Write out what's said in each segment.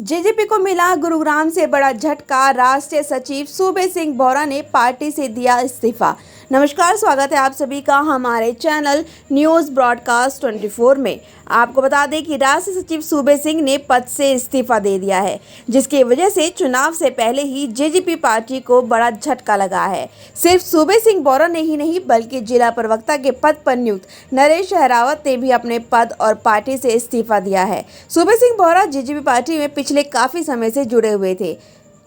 JJP को मिला गुरुग्राम से बड़ा झटका। राष्ट्रीय सचिव सूबे सिंह बोरा ने पार्टी से दिया इस्तीफा। नमस्कार, स्वागत है आप सभी का हमारे चैनल न्यूज़ ब्रॉडकास्ट 24 में। आपको बता दें कि राष्ट्रीय सचिव सूबे सिंह ने पद से इस्तीफा दे दिया है, जिसकी वजह से चुनाव से पहले ही जेजेपी पार्टी को बड़ा झटका लगा है। सिर्फ सूबे सिंह बोरा ने ही नहीं, बल्कि जिला प्रवक्ता के पद पर नियुक्त नरेश अहरावत ने भी अपने पद और पार्टी से इस्तीफा दिया है। सूबे सिंह बोरा जेजेपी पार्टी में पिछले काफी समय से जुड़े हुए थे।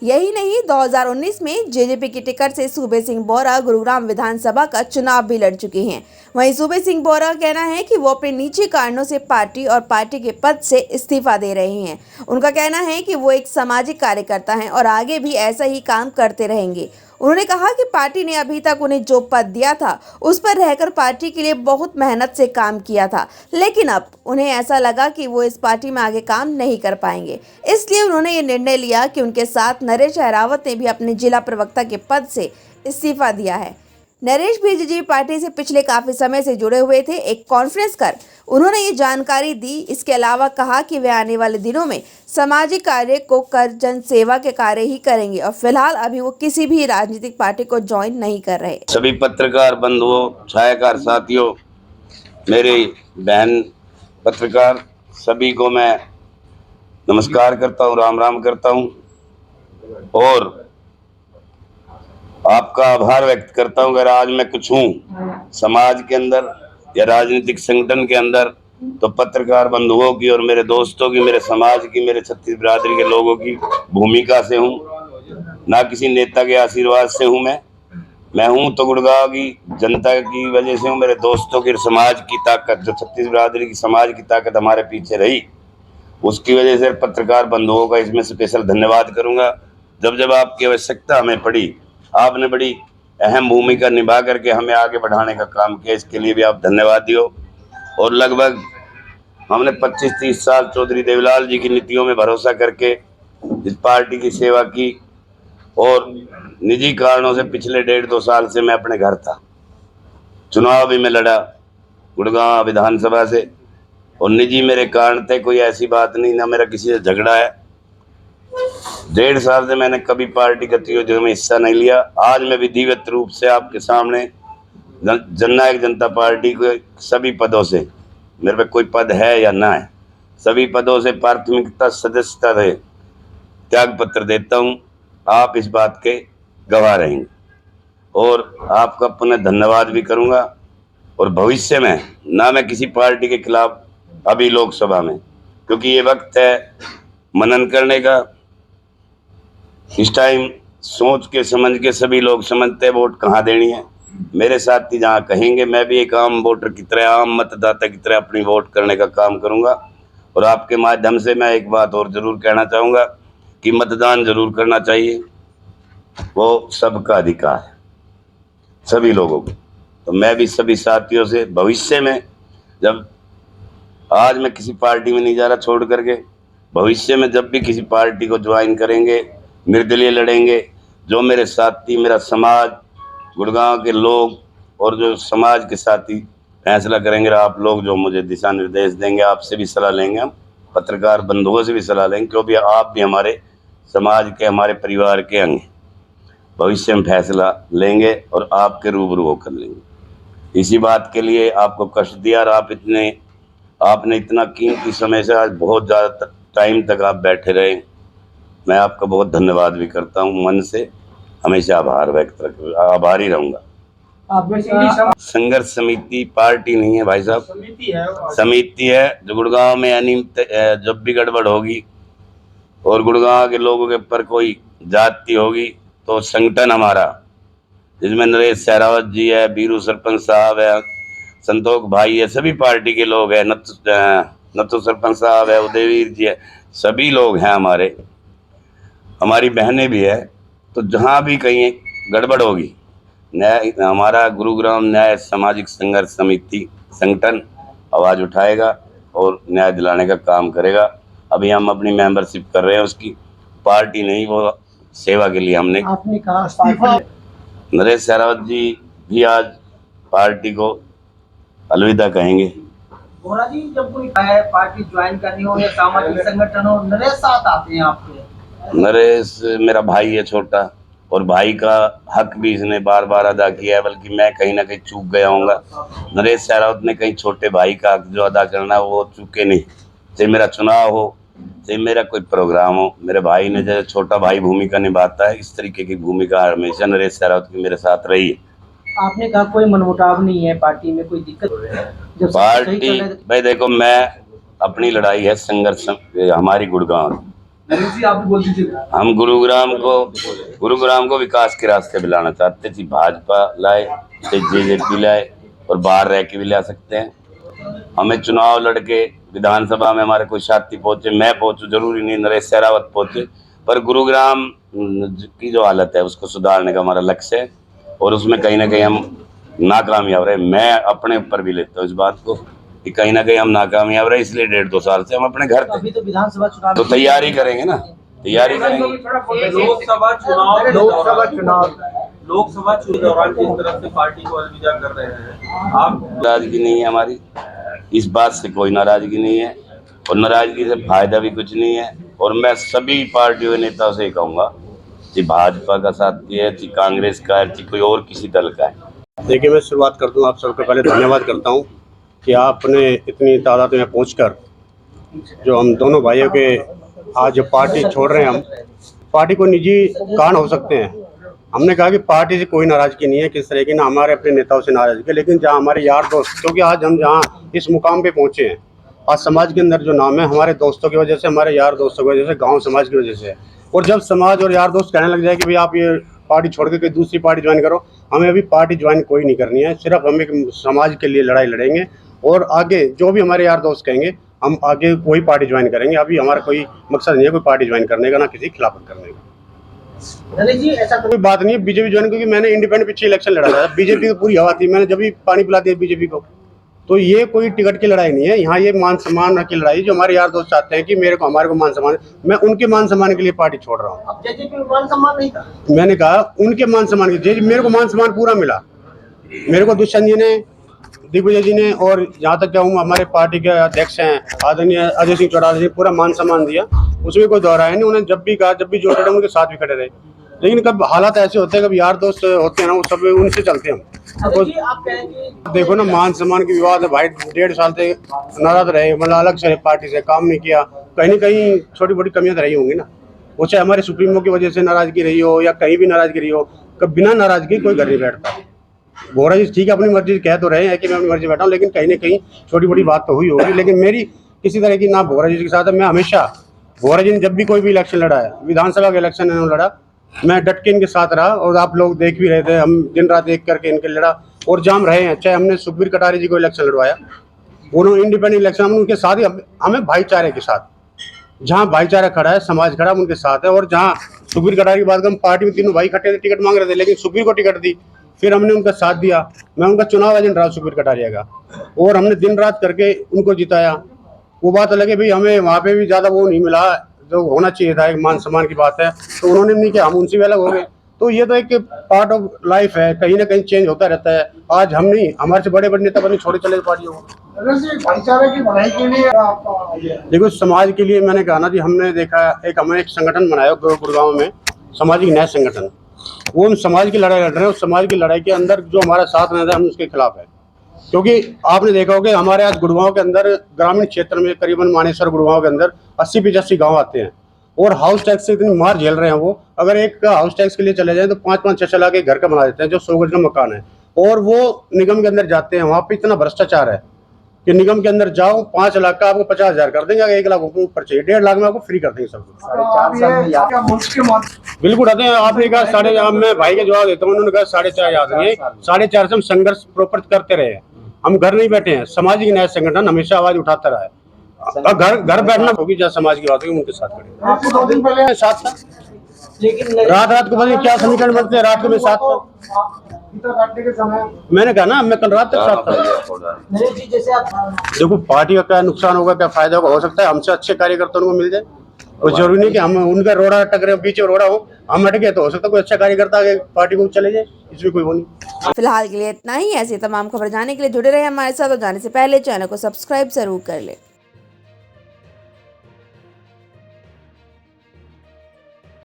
यही नहीं, 2019 में जेजेपी की टिकट से सूबे सिंह बोरा गुरुग्राम विधानसभा का चुनाव भी लड़ चुके हैं। वहीं सूबे सिंह बोरा का कहना है कि वो अपने निजी कारणों से पार्टी और पार्टी के पद से इस्तीफा दे रहे हैं। उनका कहना है कि वो एक सामाजिक कार्यकर्ता हैं और आगे भी ऐसा ही काम करते रहेंगे। उन्होंने कहा कि पार्टी ने अभी तक उन्हें जो पद दिया था उस पर रहकर पार्टी के लिए बहुत मेहनत से काम किया था, लेकिन अब उन्हें ऐसा लगा कि वो इस पार्टी में आगे काम नहीं कर पाएंगे। इसलिए उन्होंने ये निर्णय लिया कि उनके साथ नरेश अहरावत ने भी अपने जिला प्रवक्ता के पद से इस्तीफा दिया है। नरेश भी जेजेपी पार्टी से पिछले काफी समय से जुड़े हुए थे। एक कॉन्फ्रेंस कर उन्होंने ये जानकारी दी। इसके अलावा कहा कि वे आने वाले दिनों में सामाजिक कार्य को कर जन सेवा के कार्य ही करेंगे और फिलहाल अभी वो किसी भी राजनीतिक पार्टी को ज्वाइन नहीं कर रहे। सभी पत्रकार बंधुओं, छायाकार साथियों, मेरी बहन पत्रकार सभी को मैं नमस्कार करता हूँ, राम राम करता हूँ और आपका आभार व्यक्त करता हूँ। अगर आज मैं कुछ हूँ समाज के अंदर या राजनीतिक संगठन के अंदर, तो पत्रकार बंधुओं की और मेरे दोस्तों की, मेरे समाज की, मेरे छत्तीस बिरादरी के लोगों की भूमिका से हूँ, ना किसी नेता के आशीर्वाद से हूँ। मैं हूँ तो गुड़गांव की जनता की वजह से हूँ, मेरे दोस्तों की, समाज की ताकत, जो छत्तीस बिरादरी की समाज की ताकत हमारे पीछे रही, उसकी वजह से पत्रकार बंधुओं का इसमें स्पेशल धन्यवाद करूंगा। जब जब आपकी आवश्यकता हमें पड़ी, आपने बड़ी अहम भूमिका निभा करके हमें आगे बढ़ाने का काम किया, इसके लिए भी आप धन्यवाद दियो। और लगभग हमने 25-30 साल चौधरी देवीलाल जी की नीतियों में भरोसा करके इस पार्टी की सेवा की और निजी कारणों से पिछले 1.5-2 साल से मैं अपने घर था। चुनाव भी मैं लड़ा गुड़गांव विधानसभा से और निजी मेरे कारण थे, कोई ऐसी बात नहीं, ना मेरा किसी से झगड़ा है। 1.5 साल से मैंने कभी पार्टी गतिविधियों में हिस्सा नहीं लिया। आज मैं विधिवत रूप से आपके सामने जननायक जनता पार्टी के सभी पदों से, मेरे पे कोई पद है या ना है, सभी पदों से प्राथमिकता सदस्यता से त्याग पत्र देता हूँ। आप इस बात के गवाह रहेंगे और आपका पुनः धन्यवाद भी करूंगा। और भविष्य में ना मैं किसी पार्टी के खिलाफ अभी लोकसभा में, क्योंकि ये वक्त है मनन करने का। इस टाइम सोच के समझ के सभी लोग समझते हैं वोट कहाँ देनी है। मेरे साथी जहाँ कहेंगे, मैं भी एक आम वोटर की तरह, आम मतदाता की तरह अपनी वोट करने का काम करूंगा। और आपके माध्यम से मैं एक बात और जरूर कहना चाहूँगा कि मतदान जरूर करना चाहिए, वो सबका अधिकार है सभी लोगों को। तो मैं भी सभी साथियों से भविष्य में, जब आज मैं किसी पार्टी में नहीं जा रहा छोड़ करके, भविष्य में जब भी किसी पार्टी को ज्वाइन करेंगे, निर्दलीय लड़ेंगे, जो मेरे साथी, मेरा समाज, गुड़गांव के लोग और जो समाज के साथी फैसला करेंगे, आप लोग जो मुझे दिशा निर्देश देंगे, आपसे भी सलाह लेंगे, हम पत्रकार बंधुओं से भी सलाह लेंगे, क्योंकि आप भी हमारे समाज के, हमारे परिवार के अंग हैं। भविष्य में फैसला लेंगे और आपके रूबरू होकर लेंगे। इसी बात के लिए आपको कष्ट दिया और आपने इतना कीमती समय से आज बहुत ज़्यादा टाइम तक आप बैठे रहे। मैं आपका बहुत धन्यवाद भी करता हूँ, मन से हमेशा आभारी रहूँगा। संघर्ष समिति पार्टी नहीं है भाई साहब, समिति है जो गुड़गांव में, यानी जब भी गड़बड़ होगी और गुड़गांव के लोगों के ऊपर कोई जाति होगी तो संगठन हमारा, जिसमें नरेश अहरावत जी है, बीरू सरपंच साहब है, संतोष भाई है, सभी पार्टी के लोग हैं, नत्थु सरपंच साहब है, उदयवीर जी है, सभी लोग हैं हमारे, हमारी बहनें भी है। तो जहाँ भी कहीं गड़बड़ होगी, न्याय, हमारा गुरुग्राम न्याय सामाजिक संघर्ष समिति संगठन आवाज़ उठाएगा और न्याय दिलाने का काम करेगा। अभी हम अपनी मेंबरशिप कर रहे हैं, उसकी पार्टी नहीं, वो सेवा के लिए हमने। आपने कहा नरेश अहरावत जी भी आज पार्टी को अलविदा कहेंगे। बोरा जी, जब कोई पार्टी ज्वाइन करनी हो या सामाजिक संगठन हो, नरेश साथ आते हैं आपके? नरेश मेरा भाई है छोटा, और भाई का हक भी इसने बार बार अदा किया है, बल्कि मैं कहीं ना कहीं चूक गया हूँगा। नरेश सहरावत ने कहीं छोटे भाई का हक जो अदा करना है वो चूके नहीं। चाहे मेरा चुनाव हो, चाहे मेरा कोई प्रोग्राम हो, मेरे भाई ने जैसे छोटा भाई भूमिका निभाता है, इस तरीके की भूमिका हमेशा नरेश सहरावत की मेरे साथ रही है। आपने कहा कोई मनमुटाव नहीं है, पार्टी में कोई दिक्कत जब सब सही पार्टी चल रहा है भाई देखो, मैं अपनी लड़ाई है संघर्ष हमारी गुड़गांव। आप भी बोल दीजिए। हम गुरुग्राम को विकास के रास्ते पे लाना चाहते थी। भाजपा लाए, जेजेपी लाए, और बाहर रह के भी ला सकते हैं। हमें चुनाव लड़के विधानसभा में हमारे कोई साथी पहुंचे, मैं पहुंचू, जरूरी नहीं नरेश सहरावत पहुंचे, पर गुरुग्राम की जो हालत है उसको सुधारने का हमारा लक्ष्य है, और उसमें कहीं ना कहीं हम नाकामयाब रहे। मैं अपने ऊपर भी लेता हूँ इस बात को कि कहीं ना कहीं हम नाकामयाब रहे, इसलिए 1.5-2 साल से हम अपने घर अभी तो विधानसभा चुनाव तो तैयारी करेंगे ना, तैयारी करेंगे। लोकसभा चुनाव दौरान जिस तरह से पार्टी को अलविदा कर रहे हैं आप? नाराजगी नहीं है हमारी, इस बात से कोई नाराजगी नहीं है, और नाराजगी से फायदा भी कुछ नहीं है। और मैं सभी पार्टियों के नेताओं से कहूँगा कि भाजपा का साथ है, कि कांग्रेस का है, कि कोई और किसी दल का है। देखिए, मैं शुरुआत कर दूं, आप सबको पहले धन्यवाद करता हूं कि आपने इतनी तादाद में पहुंचकर जो हम दोनों भाइयों के आज जो पार्टी छोड़ रहे हैं, हम पार्टी को निजी कारण हो सकते हैं। हमने कहा कि पार्टी से कोई नाराजगी नहीं है किस तरह की, ना हमारे अपने नेताओं से नाराजगी है, लेकिन जहां हमारे यार दोस्त, क्योंकि आज हम जहां इस मुकाम पे पहुंचे हैं, आज समाज के अंदर जो नाम है हमारे दोस्तों की वजह से, हमारे यार दोस्तों की वजह से, गाँव समाज की वजह से है। और जब समाज और यार दोस्त कहने लग जाए कि भाई आप ये पार्टी छोड़ के कोई दूसरी पार्टी ज्वाइन करो, हमें अभी पार्टी ज्वाइन कोई नहीं करनी है। सिर्फ हम एक समाज के लिए लड़ाई लड़ेंगे, और आगे जो भी हमारे यार दोस्त कहेंगे हम आगे कोई पार्टी ज्वाइन करेंगे। अभी हमारा कोई मकसद नहीं है कोई पार्टी ज्वाइन करने का, ना किसी खिलाफत करने का। जी, ऐसा कोई बात नहीं है बीजेपी ज्वाइन, क्योंकि मैंने इंडिपेंडेंट पीछे इलेक्शन लड़ा था, बीजेपी की पूरी हवा थी, मैंने जब भी पानी पिला दिया बीजेपी को। तो ये कोई टिकट की लड़ाई नहीं है, यहाँ ये मान सम्मान की लड़ाई। जो हमारे यार दोस्त चाहते हैं कि हमारे को मान सम्मान, मैं उनके मान सम्मान के लिए पार्टी छोड़ रहा हूँ। अब जेजेपी में मान सम्मान नहीं था, मैंने कहा उनके मान सम्मान के, मेरे को मान सम्मान पूरा मिला। मेरे को दुष्यंत जी ने, दिग्विजय जी ने, और जहाँ तक कहूँ हमारे पार्टी के अध्यक्ष हैं आदरणीय अजय सिंह चौटाला जी, पूरा मान सम्मान दिया, उसमें कोई दोहराया नहीं। उन्होंने जब भी कहा, जब भी जो खड़े उनके साथ भी खड़े रहे। लेकिन कब हालात ऐसे होते हैं, कब यार दोस्त होते हैं ना, वो सब उनसे चलते हैं हम। तो आप कहेंगे देखो ना, मान सम्मान की विवाद है भाई, 1.5 साल से नाराज रहे, मतलब अलग से पार्टी से काम नहीं किया, कहीं ना कहीं छोटी बड़ी कमियां तो रही होंगी ना। वो चाहे हमारे सुप्रीमो की वजह से नाराजगी रही हो या कहीं भी नाराजगी रही हो, कब बिना नाराजगी कोई घर नहीं बैठता। बोरा जी ठीक है, अपनी मर्जी कह तो रहे हैं कि मैं अपनी मर्जी बैठा हूँ, लेकिन कहीं ना कहीं छोटी बड़ी बात तो हुई होगी। लेकिन मेरी किसी तरह की ना बोरा जी के साथ है। मैं हमेशा बोरा जी ने जब भी कोई भी इलेक्शन लड़ा है, विधानसभा का इलेक्शन लड़ा, मैं डट के इनके साथ रहा, और आप लोग देख भी रहे थे, हम दिन रात एक करके इनके लड़ा और जाम रहे हैं। चाहे हमने सुखबीर कटारी जी को इलेक्शन लड़वाया, उन्होंने इंडिपेंडेंट इलेक्शन, हम उनके साथ ही, हमें भाईचारे के साथ, जहाँ भाईचारा खड़ा है, समाज खड़ा, हम उनके साथ है। और जहाँ सुखबीर कटारी की बात करें, पार्टी में तीनों भाई इकट्ठे थे, टिकट मांग रहे थे, लेकिन सुखबीर को टिकट दी, फिर हमने उनका साथ दिया। मैं उनका चुनाव एजेंट रहा सुखबीर कटारिया का, और हमने दिन रात करके उनको जिताया। वो बात अलग है भाई, हमें वहाँ पे भी ज़्यादा वो नहीं मिला जो होना चाहिए था, एक मान सम्मान की बात है, तो उन्होंने नहीं किया, हम उनसे भी अलग हो गए। तो ये तो एक पार्ट ऑफ लाइफ है, कहीं ना कहीं चेंज होता रहता है। आज हम नहीं, हमारे से बड़े बड़े नेता बने छोड़े चले पार्टियों को। भाईचारे की बढ़ाई के लिए देखो, समाज के लिए मैंने कहा ना जी, हमने देखा हमें एक संगठन बनाया गुड़गांव में, सामाजिक न्याय संगठन। वो हम समाज की लड़ाई लड़ रहे हैं, उस समाज की लड़ाई के अंदर जो हमारा साथ रहता है, हम उसके खिलाफ है। क्योंकि आपने देखा होगा हमारे आज गुड़गांव के अंदर, ग्रामीण क्षेत्र में करीबन मानेसर गुड़गांव के अंदर 80-85 गांव आते हैं, और हाउस टैक्स से इतनी मार झेल रहे हैं वो। अगर एक हाउस टैक्स के लिए चले जाएं तो 5-5, 6 लाख के घर का बना देते हैं, जो 100 गज का मकान है। और वो निगम के अंदर जाते हैं, वहाँ पे इतना भ्रष्टाचार है कि निगम के अंदर जाओ, 5 लाख का आपको 50,000 कर देंगे, 1 लाख ऊपर चाहिए, 1.5 लाख में आपको फ्री कर देंगे सब कुछ। बिल्कुल आते हैं। आपने कहा 4.5, मैं भाई का जवाब देता हूँ, उन्होंने कहा 4.5 आदमी, 4.5 से हम संघर्ष प्रॉपर करते रहे। हम घर नहीं बैठे हैं, सामाजिक न्याय संगठन हमेशा आवाज उठाता रहा है। घर बैठना होगी, जहाँ समाज की बात होगी उनके साथ खड़े। आपको 2 दिन पहले साथ था, लेकिन रात को पता क्या समीकरण बनते हैं, रात को मैं साथ था। काटने के समय मैंने कहा ना, मैं कल रात तक साथ था। नरेश जी, जैसे आप देखो, पार्टी का क्या नुकसान होगा, क्या फायदा होगा, हो सकता है हमसे अच्छे कार्यकर्ता उनको मिल जाए, वो जरूरी नहीं कि हम उनका रोड़ा टकरे बीच में रोड़ा हो, हम हट गए तो हो सकता है कोई अच्छा कार्यकर्ता आगे पार्टी को चले जाए, इसमें कोई वो नहीं। फिलहाल के लिए इतना ही। ऐसी तमाम खबर जानने के लिए जुड़े रहे हमारे साथ और जाने से पहले चैनल को सब्सक्राइब जरूर कर ले।